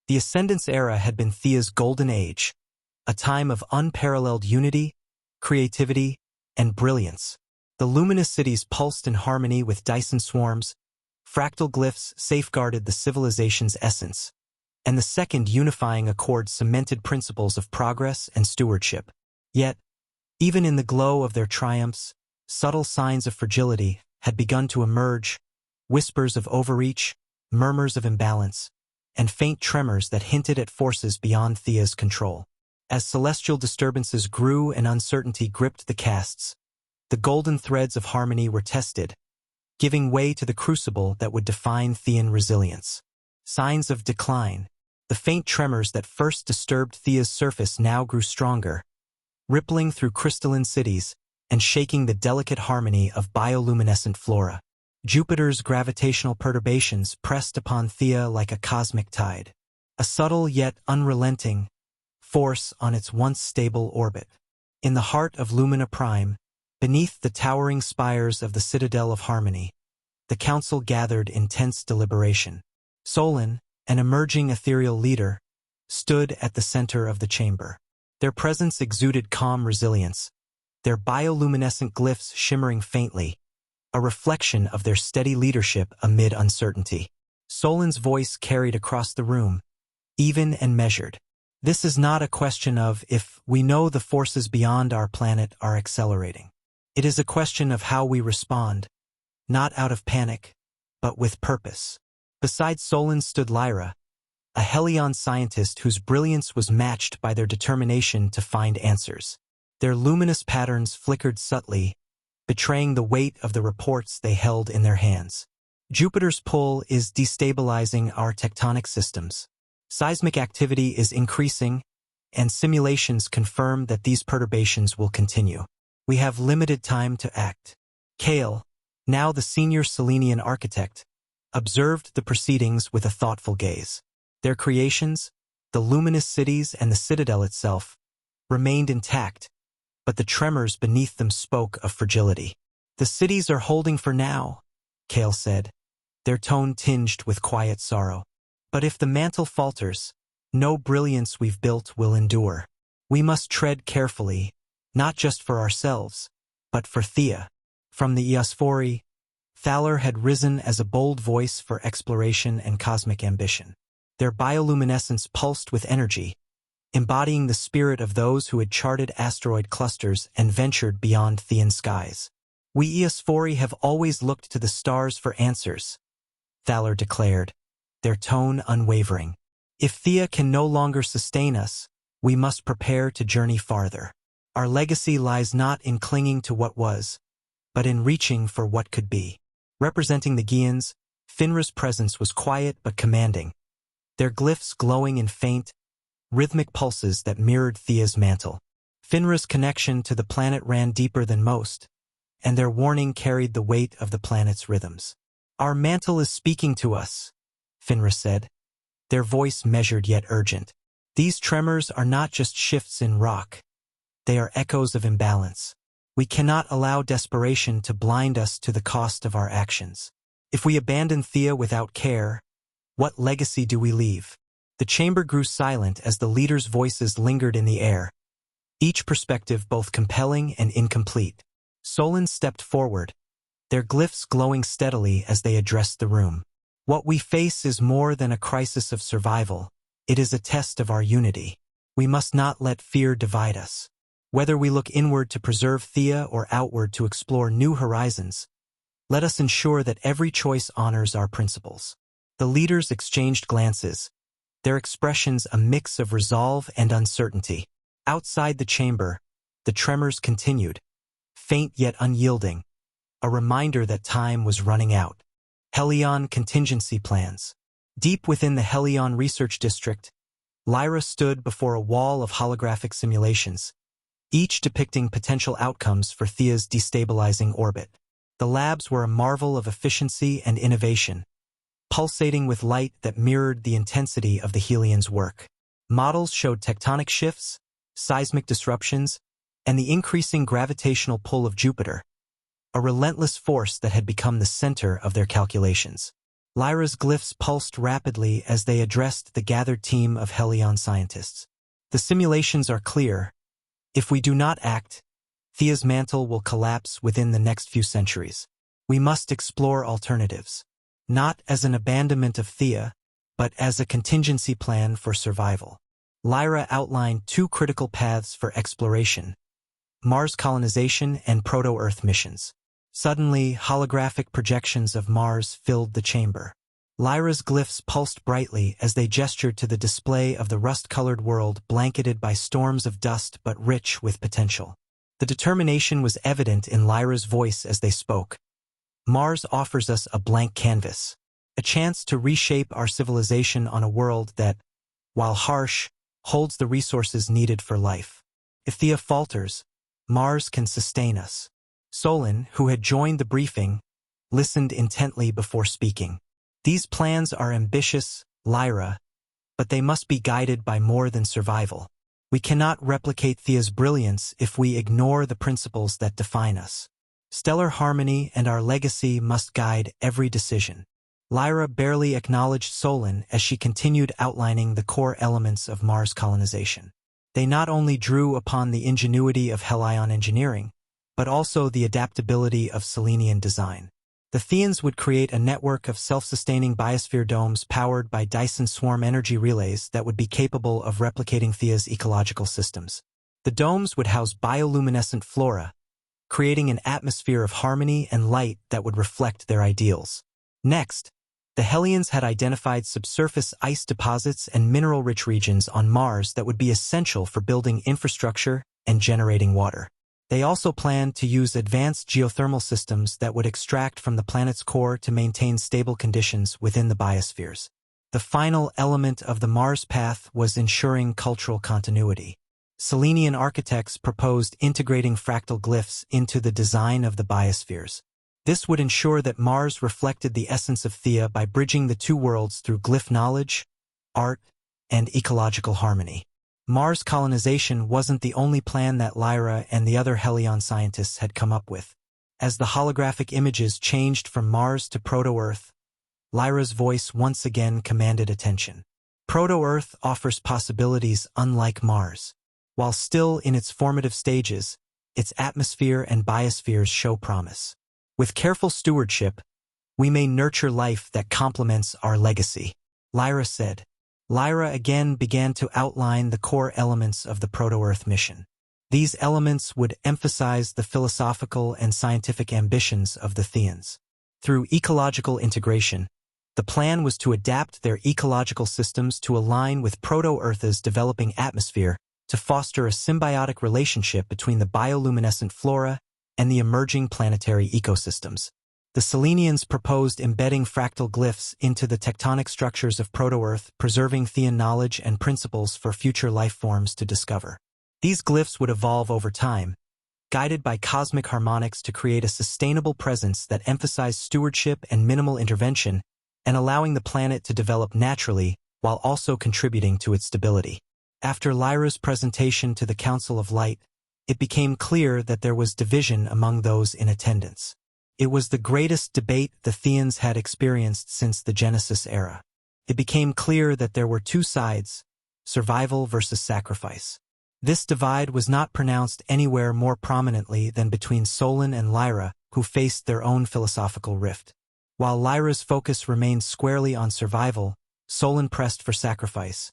The Ascendance era had been Theia's golden age, a time of unparalleled unity, creativity, and brilliance. The luminous cities pulsed in harmony with Dyson swarms, fractal glyphs safeguarded the civilization's essence, and the second unifying accord cemented principles of progress and stewardship. Yet, even in the glow of their triumphs, subtle signs of fragility had begun to emerge, whispers of overreach, murmurs of imbalance, and faint tremors that hinted at forces beyond Theia's control. As celestial disturbances grew and uncertainty gripped the castes, the golden threads of harmony were tested, giving way to the crucible that would define Theian resilience. Signs of decline. The faint tremors that first disturbed Theia's surface now grew stronger, rippling through crystalline cities and shaking the delicate harmony of bioluminescent flora. Jupiter's gravitational perturbations pressed upon Theia like a cosmic tide, a subtle yet unrelenting force on its once stable orbit. In the heart of Lumina Prime, beneath the towering spires of the Citadel of Harmony, the council gathered in tense deliberation. Solon, an emerging ethereal leader, stood at the center of the chamber. Their presence exuded calm resilience, their bioluminescent glyphs shimmering faintly, a reflection of their steady leadership amid uncertainty. Solon's voice carried across the room, even and measured. This is not a question of if we know the forces beyond our planet are accelerating. It is a question of how we respond, not out of panic, but with purpose. Beside Solon stood Lyra, a Helion scientist whose brilliance was matched by their determination to find answers. Their luminous patterns flickered subtly, betraying the weight of the reports they held in their hands. Jupiter's pull is destabilizing our tectonic systems. Seismic activity is increasing, and simulations confirm that these perturbations will continue. We have limited time to act. Kale, now the senior Selenean architect, observed the proceedings with a thoughtful gaze. Their creations, the luminous cities and the citadel itself, remained intact, but the tremors beneath them spoke of fragility. The cities are holding for now, Kale said, their tone tinged with quiet sorrow. But if the mantle falters, no brilliance we've built will endure. We must tread carefully, not just for ourselves, but for Theia. From the Eosphori, Thaler had risen as a bold voice for exploration and cosmic ambition. Their bioluminescence pulsed with energy, embodying the spirit of those who had charted asteroid clusters and ventured beyond Theian skies. We Eosphori have always looked to the stars for answers, Thaler declared, their tone unwavering. If Theia can no longer sustain us, we must prepare to journey farther. Our legacy lies not in clinging to what was, but in reaching for what could be. Representing the Theians, Finra's presence was quiet but commanding, their glyphs glowing in faint, rhythmic pulses that mirrored Theia's mantle. Finra's connection to the planet ran deeper than most, and their warning carried the weight of the planet's rhythms. Our mantle is speaking to us, Finra said, their voice measured yet urgent. These tremors are not just shifts in rock. They are echoes of imbalance. We cannot allow desperation to blind us to the cost of our actions. If we abandon Theia without care, what legacy do we leave? The chamber grew silent as the leaders' voices lingered in the air, each perspective both compelling and incomplete. Solon stepped forward, their glyphs glowing steadily as they addressed the room. What we face is more than a crisis of survival. It is a test of our unity. We must not let fear divide us. Whether we look inward to preserve Theia or outward to explore new horizons, let us ensure that every choice honors our principles. The leaders exchanged glances, their expressions a mix of resolve and uncertainty. Outside the chamber, the tremors continued, faint yet unyielding, a reminder that time was running out. Helion contingency plans. Deep within the Helion research district, Lyra stood before a wall of holographic simulations, each depicting potential outcomes for Theia's destabilizing orbit. The labs were a marvel of efficiency and innovation, pulsating with light that mirrored the intensity of the Helions' work. Models showed tectonic shifts, seismic disruptions, and the increasing gravitational pull of Jupiter, a relentless force that had become the center of their calculations. Lyra's glyphs pulsed rapidly as they addressed the gathered team of Helion scientists. The simulations are clear. If we do not act, Theia's mantle will collapse within the next few centuries. We must explore alternatives, not as an abandonment of Theia, but as a contingency plan for survival. Lyra outlined two critical paths for exploration: Mars colonization and proto-Earth missions. Suddenly, holographic projections of Mars filled the chamber. Lyra's glyphs pulsed brightly as they gestured to the display of the rust-colored world blanketed by storms of dust but rich with potential. The determination was evident in Lyra's voice as they spoke. Mars offers us a blank canvas, a chance to reshape our civilization on a world that, while harsh, holds the resources needed for life. If Theia falters, Mars can sustain us. Solon, who had joined the briefing, listened intently before speaking. These plans are ambitious, Lyra, but they must be guided by more than survival. We cannot replicate Theia's brilliance if we ignore the principles that define us. Stellar harmony and our legacy must guide every decision. Lyra barely acknowledged Solon as she continued outlining the core elements of Mars colonization. They not only drew upon the ingenuity of Helion engineering, but also the adaptability of Selenian design. The Theians would create a network of self-sustaining biosphere domes powered by Dyson swarm energy relays that would be capable of replicating Theia's ecological systems. The domes would house bioluminescent flora, creating an atmosphere of harmony and light that would reflect their ideals. Next, the Helions had identified subsurface ice deposits and mineral-rich regions on Mars that would be essential for building infrastructure and generating water. They also planned to use advanced geothermal systems that would extract from the planet's core to maintain stable conditions within the biospheres. The final element of the Mars path was ensuring cultural continuity. Selenian architects proposed integrating fractal glyphs into the design of the biospheres. This would ensure that Mars reflected the essence of Theia by bridging the two worlds through glyph knowledge, art, and ecological harmony. Mars colonization wasn't the only plan that Lyra and the other Helion scientists had come up with. As the holographic images changed from Mars to proto-Earth, Lyra's voice once again commanded attention. Proto-Earth offers possibilities unlike Mars. While still in its formative stages, its atmosphere and biospheres show promise. With careful stewardship, we may nurture life that complements our legacy, Lyra said. Lyra again began to outline the core elements of the proto-Earth mission. These elements would emphasize the philosophical and scientific ambitions of the Theians. Through ecological integration, the plan was to adapt their ecological systems to align with proto-Earth's developing atmosphere to foster a symbiotic relationship between the bioluminescent flora and the emerging planetary ecosystems. The Seleneans proposed embedding fractal glyphs into the tectonic structures of proto-Earth, preserving Theian knowledge and principles for future life forms to discover. These glyphs would evolve over time, guided by cosmic harmonics to create a sustainable presence that emphasized stewardship and minimal intervention, and allowing the planet to develop naturally while also contributing to its stability. After Lyra's presentation to the Council of Light, it became clear that there was division among those in attendance. It was the greatest debate the Theians had experienced since the Genesis era. It became clear that there were two sides, survival versus sacrifice. This divide was not pronounced anywhere more prominently than between Solon and Lyra, who faced their own philosophical rift. While Lyra's focus remained squarely on survival, Solon pressed for sacrifice.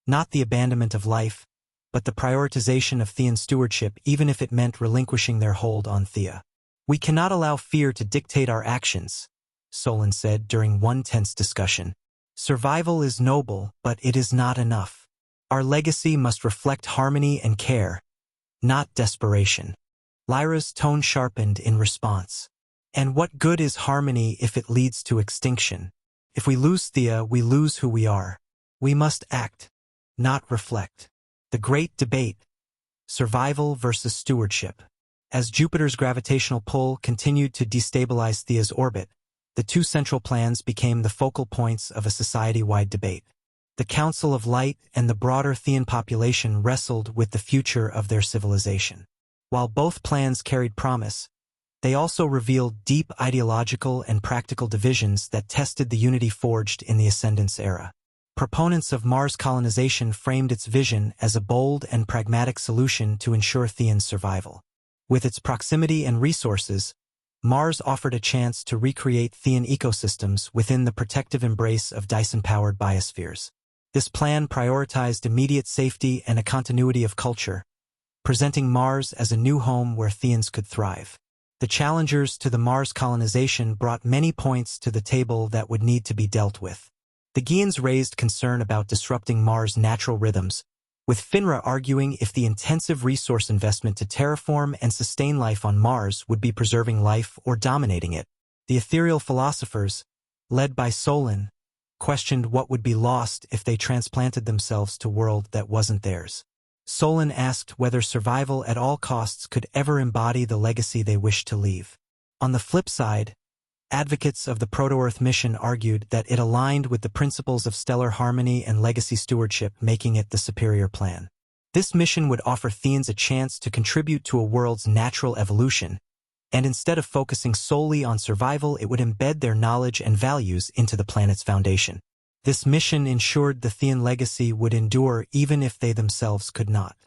Not the abandonment of life, but the prioritization of Theian stewardship, even if it meant relinquishing their hold on Theia. We cannot allow fear to dictate our actions, Solon said during one tense discussion. Survival is noble, but it is not enough. Our legacy must reflect harmony and care, not desperation. Lyra's tone sharpened in response. And what good is harmony if it leads to extinction? If we lose Theia, we lose who we are. We must act, not reflect. The great debate, survival versus stewardship. As Jupiter's gravitational pull continued to destabilize Theia's orbit, the two central plans became the focal points of a society-wide debate. The Council of Light and the broader Theian population wrestled with the future of their civilization. While both plans carried promise, They also revealed deep ideological and practical divisions that tested the unity forged in the Ascendance era. Proponents of Mars colonization framed its vision as a bold and pragmatic solution to ensure Theian survival. With its proximity and resources, Mars offered a chance to recreate Theian ecosystems within the protective embrace of Dyson-powered biospheres. This plan prioritized immediate safety and a continuity of culture, presenting Mars as a new home where Theians could thrive. The challengers to the Mars colonization brought many points to the table that would need to be dealt with. The Theians raised concern about disrupting Mars' natural rhythms, with Finra arguing if the intensive resource investment to terraform and sustain life on Mars would be preserving life or dominating it. The ethereal philosophers, led by Solon, questioned what would be lost if they transplanted themselves to a world that wasn't theirs. Solon asked whether survival at all costs could ever embody the legacy they wished to leave. On the flip side, advocates of the proto-Earth mission argued that it aligned with the principles of stellar harmony and legacy stewardship, making it the superior plan. This mission would offer Theians a chance to contribute to a world's natural evolution, and instead of focusing solely on survival, it would embed their knowledge and values into the planet's foundation. This mission ensured the Theian legacy would endure even if they themselves could not.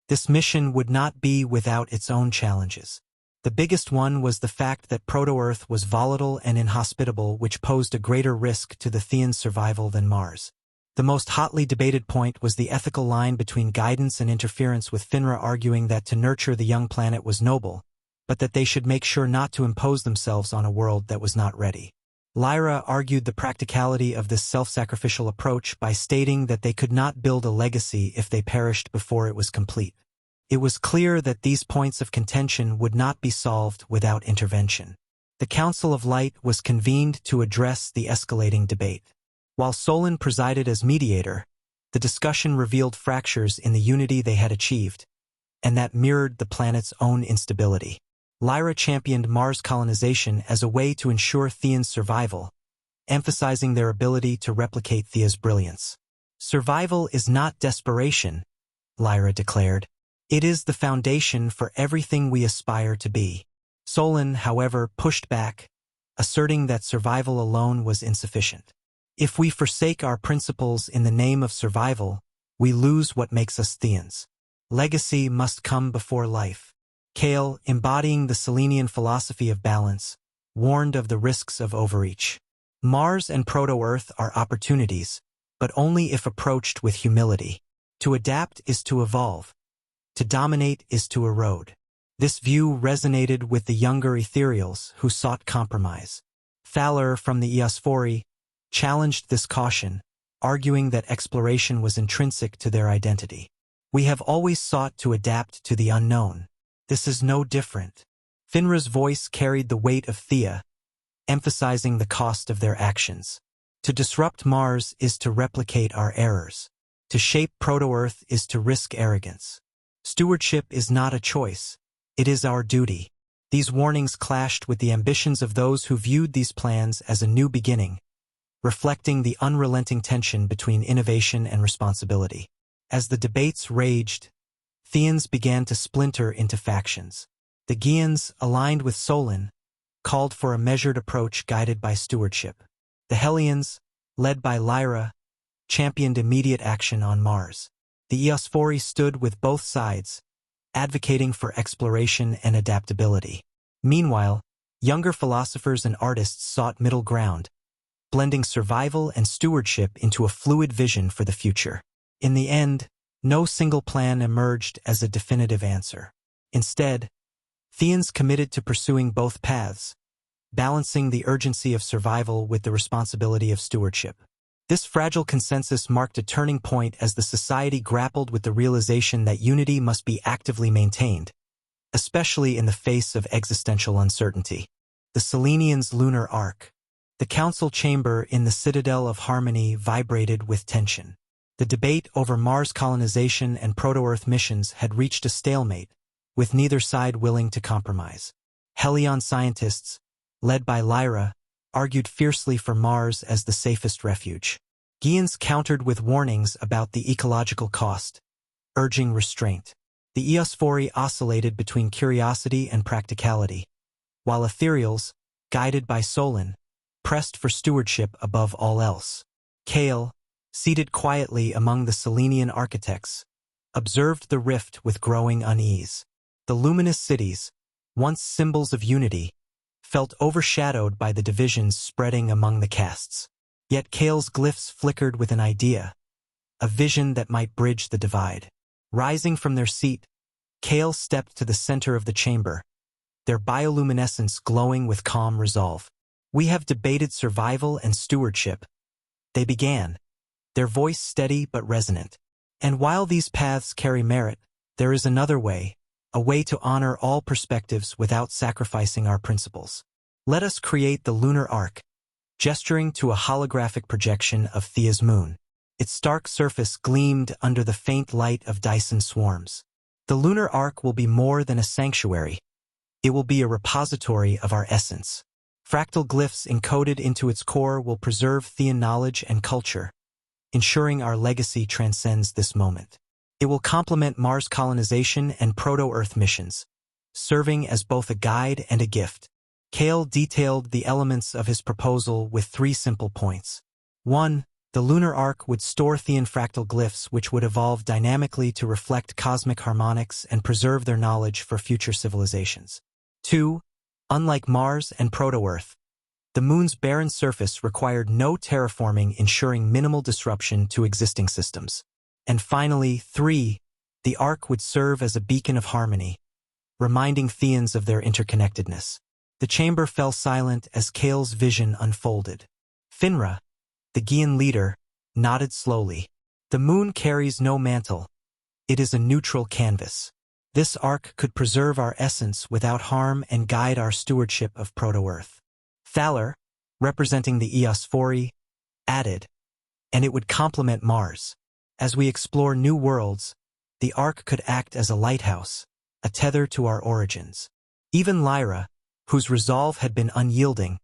This mission would not be without its own challenges. The biggest one was the fact that proto-Earth was volatile and inhospitable, which posed a greater risk to the Theian survival than Mars. The most hotly debated point was the ethical line between guidance and interference, with Finra arguing that to nurture the young planet was noble, but that they should make sure not to impose themselves on a world that was not ready. Lyra argued the practicality of this self-sacrificial approach by stating that they could not build a legacy if they perished before it was complete. It was clear that these points of contention would not be solved without intervention. The Council of Light was convened to address the escalating debate. While Solon presided as mediator, the discussion revealed fractures in the unity they had achieved, and that mirrored the planet's own instability. Lyra championed Mars colonization as a way to ensure Theians' survival, emphasizing their ability to replicate Theia's brilliance. "Survival is not desperation," Lyra declared. "It is the foundation for everything we aspire to be." Solon, however, pushed back, asserting that survival alone was insufficient. "If we forsake our principles in the name of survival, we lose what makes us Theians. Legacy must come before life." Kale, embodying the Selenean philosophy of balance, warned of the risks of overreach. Mars and proto-Earth are opportunities, but only if approached with humility. To adapt is to evolve. To dominate is to erode. This view resonated with the younger Aetherials, who sought compromise. Thaler from the Eosphori challenged this caution, arguing that exploration was intrinsic to their identity. "We have always sought to adapt to the unknown. This is no different." Finra's voice carried the weight of Theia, emphasizing the cost of their actions. To disrupt Mars is to replicate our errors. To shape proto-Earth is to risk arrogance. Stewardship is not a choice. It is our duty. These warnings clashed with the ambitions of those who viewed these plans as a new beginning, reflecting the unrelenting tension between innovation and responsibility. As the debates raged, Theians began to splinter into factions. The Theians, aligned with Solon, called for a measured approach guided by stewardship. The Helions, led by Lyra, championed immediate action on Mars. The Eosphori stood with both sides, advocating for exploration and adaptability. Meanwhile, younger philosophers and artists sought middle ground, blending survival and stewardship into a fluid vision for the future. In the end, no single plan emerged as a definitive answer. Instead, Theians committed to pursuing both paths, balancing the urgency of survival with the responsibility of stewardship. This fragile consensus marked a turning point as the society grappled with the realization that unity must be actively maintained, especially in the face of existential uncertainty. The Seleneans' lunar arc. The council chamber in the Citadel of Harmony vibrated with tension. The debate over Mars colonization and proto-Earth missions had reached a stalemate, with neither side willing to compromise. Helion scientists, led by Lyra, argued fiercely for Mars as the safest refuge. Theians countered with warnings about the ecological cost, urging restraint. The Eosphori oscillated between curiosity and practicality, while Aetherials, guided by Solon, pressed for stewardship above all else. Kale, seated quietly among the Selenian architects, observed the rift with growing unease. The luminous cities, once symbols of unity, felt overshadowed by the divisions spreading among the castes. Yet Kale's glyphs flickered with an idea, a vision that might bridge the divide. Rising from their seat, Kale stepped to the center of the chamber, their bioluminescence glowing with calm resolve. "We have debated survival and stewardship," they began, their voice steady but resonant. "And while these paths carry merit, there is another way, a way to honor all perspectives without sacrificing our principles. Let us create the lunar arc," gesturing to a holographic projection of Theia's moon. Its stark surface gleamed under the faint light of Dyson swarms. "The lunar arc will be more than a sanctuary. It will be a repository of our essence. Fractal glyphs encoded into its core will preserve Theian knowledge and culture, ensuring our legacy transcends this moment. It will complement Mars colonization and proto-Earth missions, serving as both a guide and a gift." Kale detailed the elements of his proposal with 3 simple points. 1. The lunar arc would store Theian fractal glyphs which would evolve dynamically to reflect cosmic harmonics and preserve their knowledge for future civilizations. 2. Unlike Mars and proto-Earth, the moon's barren surface required no terraforming, ensuring minimal disruption to existing systems. And finally, 3. The arc would serve as a beacon of harmony, reminding Theians of their interconnectedness. The chamber fell silent as Kale's vision unfolded. Finra, the Theian leader, nodded slowly. "The moon carries no mantle. It is a neutral canvas. This arc could preserve our essence without harm and guide our stewardship of proto-Earth." Thaler, representing the Eosphori, added, "And it would complement Mars. As we explore new worlds, the arc could act as a lighthouse, a tether to our origins." Even Lyra, whose resolve had been unyielding,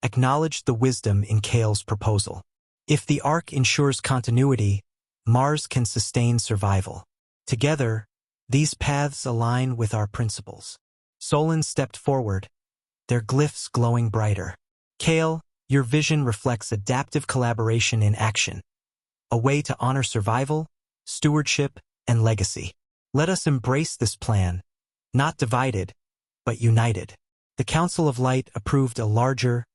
acknowledged the wisdom in Kale's proposal. "If the arc ensures continuity, Mars can sustain survival. Together, these paths align with our principles." Solon stepped forward, their glyphs glowing brighter. "Kale, your vision reflects adaptive collaboration in action, a way to honor survival, stewardship, and legacy. Let us embrace this plan, not divided, but united." The Council of Light approved a larger,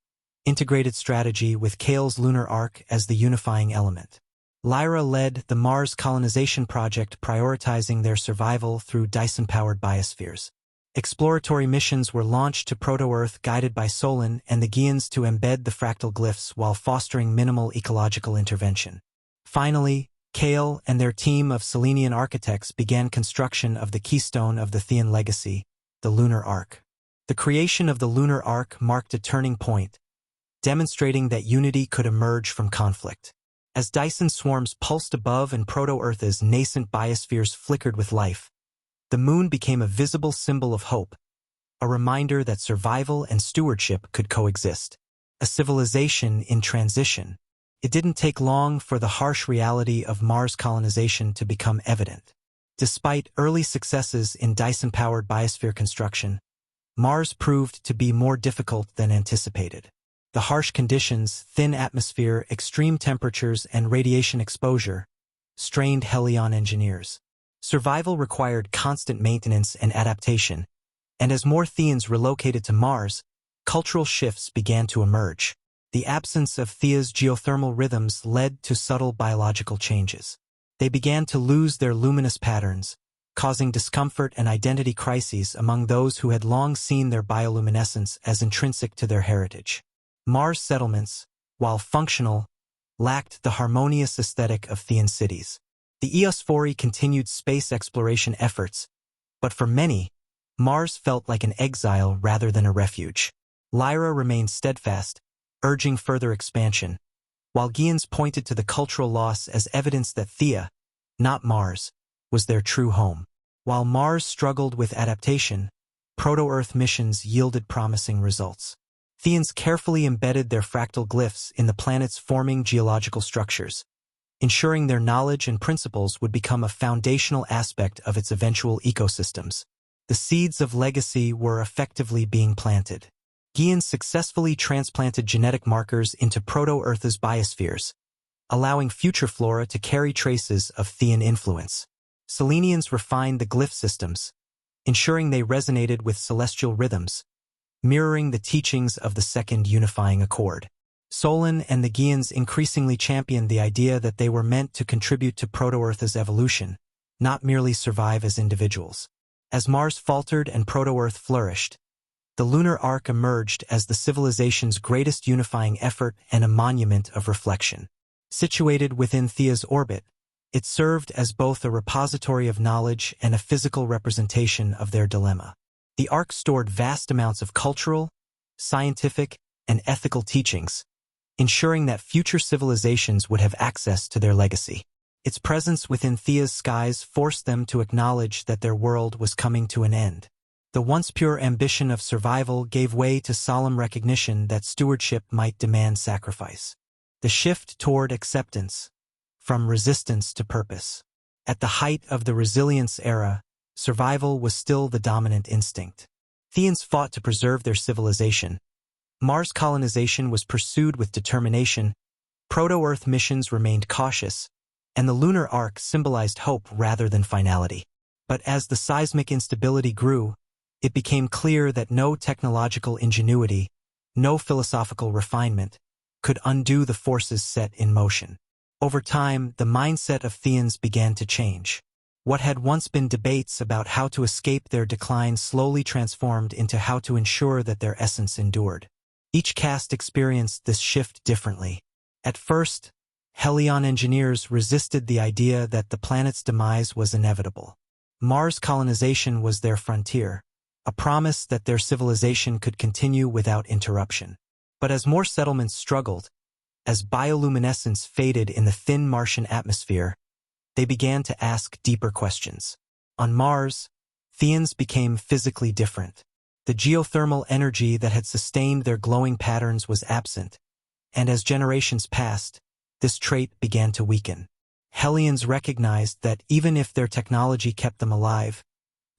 integrated strategy with Kale's lunar arc as the unifying element. Lyra led the Mars colonization project, prioritizing their survival through Dyson-powered biospheres. Exploratory missions were launched to proto-Earth guided by Solon and the Theians to embed the fractal glyphs while fostering minimal ecological intervention. Finally, Kale and their team of Selenian architects began construction of the keystone of the Theian legacy, the lunar arc. The creation of the lunar arc marked a turning point, demonstrating that unity could emerge from conflict. As Dyson swarms pulsed above and proto-Earth's nascent biospheres flickered with life, the moon became a visible symbol of hope, a reminder that survival and stewardship could coexist. A civilization in transition. It didn't take long for the harsh reality of Mars colonization to become evident. Despite early successes in Dyson-powered biosphere construction, Mars proved to be more difficult than anticipated. The harsh conditions, thin atmosphere, extreme temperatures, and radiation exposure strained Helion engineers. Survival required constant maintenance and adaptation, and as more Theians relocated to Mars, cultural shifts began to emerge. The absence of Theia's geothermal rhythms led to subtle biological changes. They began to lose their luminous patterns, causing discomfort and identity crises among those who had long seen their bioluminescence as intrinsic to their heritage. Mars settlements, while functional, lacked the harmonious aesthetic of Theian cities. The Eosphori continued space exploration efforts, but for many, Mars felt like an exile rather than a refuge. Lyra remained steadfast, urging further expansion, while Theians pointed to the cultural loss as evidence that Theia, not Mars, was their true home. While Mars struggled with adaptation, proto-Earth missions yielded promising results. Theians carefully embedded their fractal glyphs in the planet's forming geological structures, ensuring their knowledge and principles would become a foundational aspect of its eventual ecosystems. The seeds of legacy were effectively being planted. Theians successfully transplanted genetic markers into proto-Earth's biospheres, allowing future flora to carry traces of Theian influence. Seleneans refined the glyph systems, ensuring they resonated with celestial rhythms, mirroring the teachings of the second unifying accord. Solon and the Theians increasingly championed the idea that they were meant to contribute to proto-Earth's evolution, not merely survive as individuals. As Mars faltered and proto-Earth flourished, the lunar arc emerged as the civilization's greatest unifying effort and a monument of reflection. Situated within Theia's orbit, it served as both a repository of knowledge and a physical representation of their dilemma. The arc stored vast amounts of cultural, scientific, and ethical teachings, ensuring that future civilizations would have access to their legacy. Its presence within Theia's skies forced them to acknowledge that their world was coming to an end. The once pure ambition of survival gave way to solemn recognition that stewardship might demand sacrifice. The shift toward acceptance, from resistance to purpose. At the height of the resilience era, survival was still the dominant instinct. Theians fought to preserve their civilization. Mars colonization was pursued with determination, proto-Earth missions remained cautious, and the lunar arc symbolized hope rather than finality. But as the seismic instability grew, it became clear that no technological ingenuity, no philosophical refinement, could undo the forces set in motion. Over time, the mindset of Theians began to change. What had once been debates about how to escape their decline slowly transformed into how to ensure that their essence endured. Each caste experienced this shift differently. At first, Helion engineers resisted the idea that the planet's demise was inevitable. Mars colonization was their frontier, a promise that their civilization could continue without interruption. But as more settlements struggled, as bioluminescence faded in the thin Martian atmosphere, they began to ask deeper questions. On Mars, Theians became physically different. The geothermal energy that had sustained their glowing patterns was absent, and as generations passed, this trait began to weaken. Helions recognized that even if their technology kept them alive,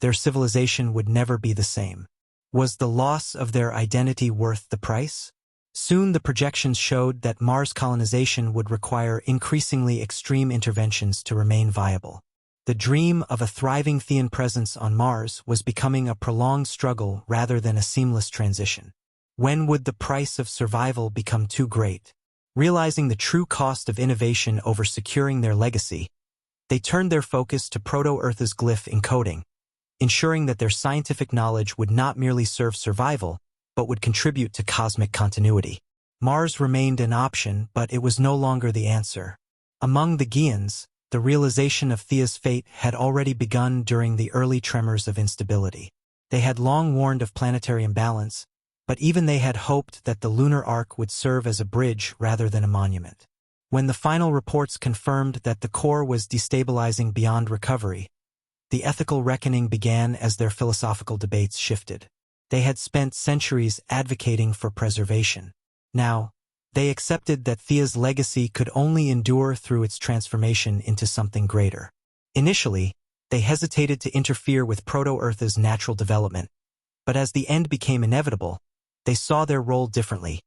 their civilization would never be the same. Was the loss of their identity worth the price? Soon the projections showed that Mars colonization would require increasingly extreme interventions to remain viable. The dream of a thriving Theian presence on Mars was becoming a prolonged struggle rather than a seamless transition. When would the price of survival become too great? Realizing the true cost of innovation over securing their legacy, they turned their focus to proto-Earth's glyph encoding, ensuring that their scientific knowledge would not merely serve survival, but would contribute to cosmic continuity. Mars remained an option, but it was no longer the answer. Among the Theians, the realization of Theia's fate had already begun during the early tremors of instability. They had long warned of planetary imbalance, but even they had hoped that the lunar arc would serve as a bridge rather than a monument. When the final reports confirmed that the core was destabilizing beyond recovery, the ethical reckoning began as their philosophical debates shifted. They had spent centuries advocating for preservation. Now, they accepted that Theia's legacy could only endure through its transformation into something greater. Initially, they hesitated to interfere with proto-Earth's natural development, but as the end became inevitable, they saw their role differently,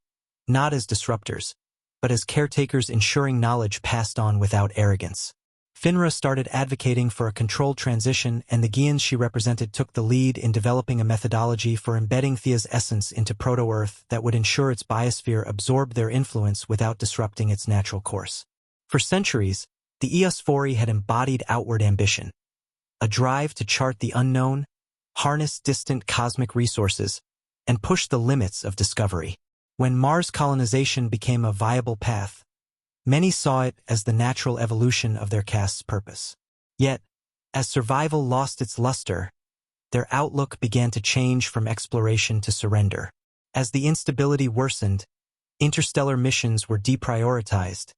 not as disruptors, but as caretakers ensuring knowledge passed on without arrogance. Finra started advocating for a controlled transition, and the Theians she represented took the lead in developing a methodology for embedding Theia's essence into proto-Earth that would ensure its biosphere absorbed their influence without disrupting its natural course. For centuries, the Eosphori had embodied outward ambition, a drive to chart the unknown, harness distant cosmic resources, and push the limits of discovery. When Mars colonization became a viable path, many saw it as the natural evolution of their caste's purpose. Yet, as survival lost its luster, their outlook began to change from exploration to surrender. As the instability worsened, interstellar missions were deprioritized,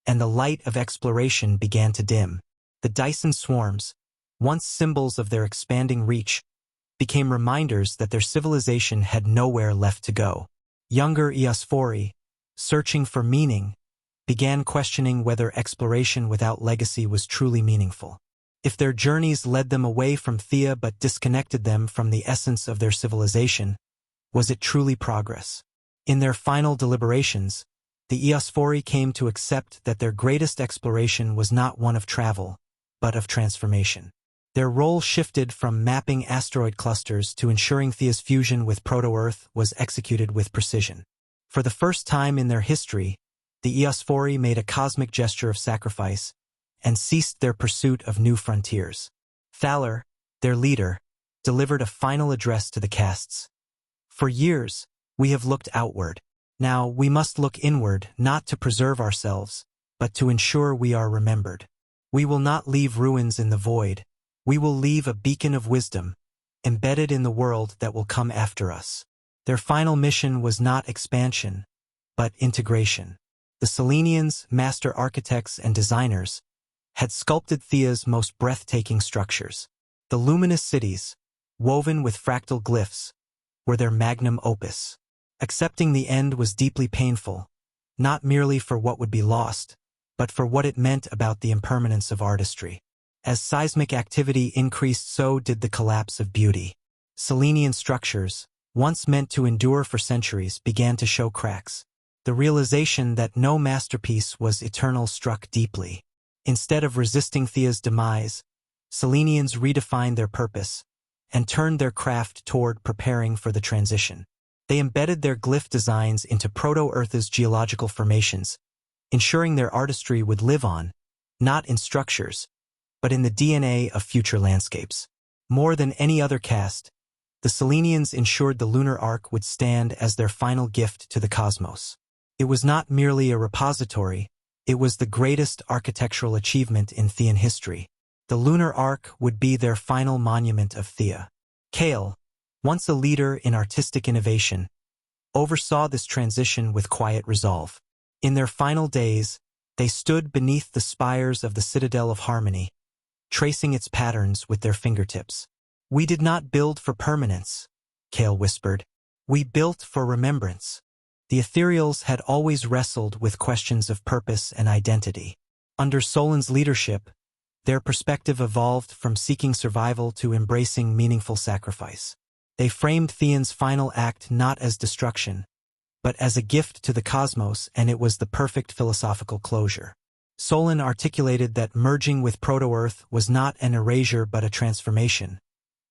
and the light of exploration began to dim. The Dyson swarms, once symbols of their expanding reach, became reminders that their civilization had nowhere left to go. Younger Eosphori, searching for meaning, began questioning whether exploration without legacy was truly meaningful. If their journeys led them away from Theia but disconnected them from the essence of their civilization, was it truly progress? In their final deliberations, the Eosphori came to accept that their greatest exploration was not one of travel, but of transformation. Their role shifted from mapping asteroid clusters to ensuring Theia's fusion with proto-Earth was executed with precision. For the first time in their history, the Eosphori made a cosmic gesture of sacrifice and ceased their pursuit of new frontiers. Thaler, their leader, delivered a final address to the castes. For years, we have looked outward. Now we must look inward, not to preserve ourselves, but to ensure we are remembered. We will not leave ruins in the void. We will leave a beacon of wisdom, embedded in the world that will come after us. Their final mission was not expansion, but integration. The Seleneans, master architects and designers, had sculpted Theia's most breathtaking structures. The luminous cities, woven with fractal glyphs, were their magnum opus. Accepting the end was deeply painful, not merely for what would be lost, but for what it meant about the impermanence of artistry. As seismic activity increased, so did the collapse of beauty. Selenean structures, once meant to endure for centuries, began to show cracks. The realization that no masterpiece was eternal struck deeply. Instead of resisting Theia's demise, Seleneans redefined their purpose and turned their craft toward preparing for the transition. They embedded their glyph designs into proto-Earth's geological formations, ensuring their artistry would live on, not in structures, but in the DNA of future landscapes. More than any other caste, the Seleneans ensured the lunar arc would stand as their final gift to the cosmos. It was not merely a repository, it was the greatest architectural achievement in Theian history. The lunar arc would be their final monument of Theia. Kale, once a leader in artistic innovation, oversaw this transition with quiet resolve. In their final days, they stood beneath the spires of the Citadel of Harmony, tracing its patterns with their fingertips. "We did not build for permanence," Kale whispered. "We built for remembrance." The Aetherials had always wrestled with questions of purpose and identity. Under Solin's leadership, their perspective evolved from seeking survival to embracing meaningful sacrifice. They framed Theian's final act not as destruction, but as a gift to the cosmos, and it was the perfect philosophical closure. Solin articulated that merging with proto-Earth was not an erasure but a transformation,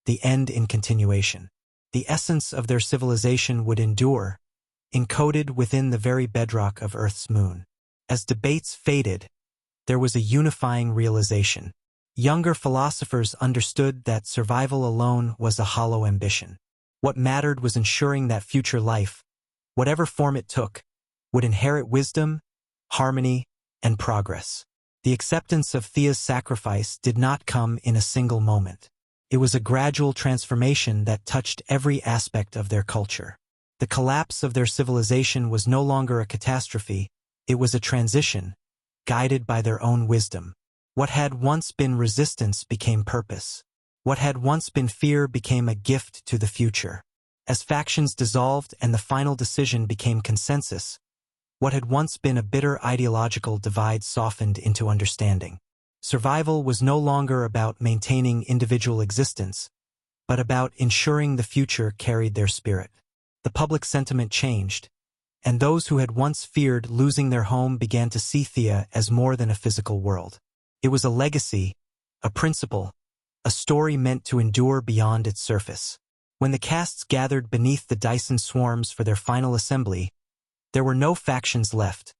the end in continuation. The essence of their civilization would endure, encoded within the very bedrock of Earth's moon. As debates faded, there was a unifying realization. Younger philosophers understood that survival alone was a hollow ambition. What mattered was ensuring that future life, whatever form it took, would inherit wisdom, harmony, and progress. The acceptance of Theia's sacrifice did not come in a single moment. It was a gradual transformation that touched every aspect of their culture. The collapse of their civilization was no longer a catastrophe, it was a transition, guided by their own wisdom. What had once been resistance became purpose. What had once been fear became a gift to the future. As factions dissolved and the final decision became consensus, what had once been a bitter ideological divide softened into understanding. Survival was no longer about maintaining individual existence, but about ensuring the future carried their spirit. The public sentiment changed, and those who had once feared losing their home began to see Theia as more than a physical world. It was a legacy, a principle, a story meant to endure beyond its surface. When the castes gathered beneath the Dyson swarms for their final assembly, there were no factions left,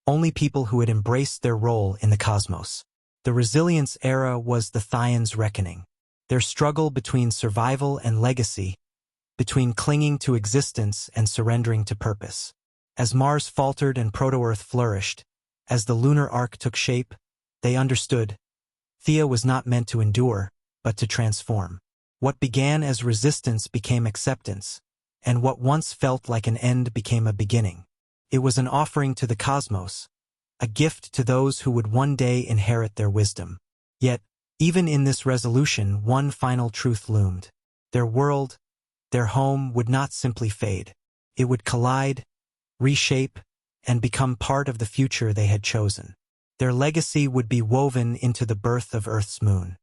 only people who had embraced their role in the cosmos. The resilience era was the Theians' reckoning. Their struggle between survival and legacy, between clinging to existence and surrendering to purpose. As Mars faltered and proto-Earth flourished, as the lunar arc took shape, they understood Theia was not meant to endure, but to transform. What began as resistance became acceptance, and what once felt like an end became a beginning. It was an offering to the cosmos, a gift to those who would one day inherit their wisdom. Yet, even in this resolution, one final truth loomed. Their world, their home, would not simply fade. It would collide, reshape, and become part of the future they had chosen. Their legacy would be woven into the birth of Earth's moon.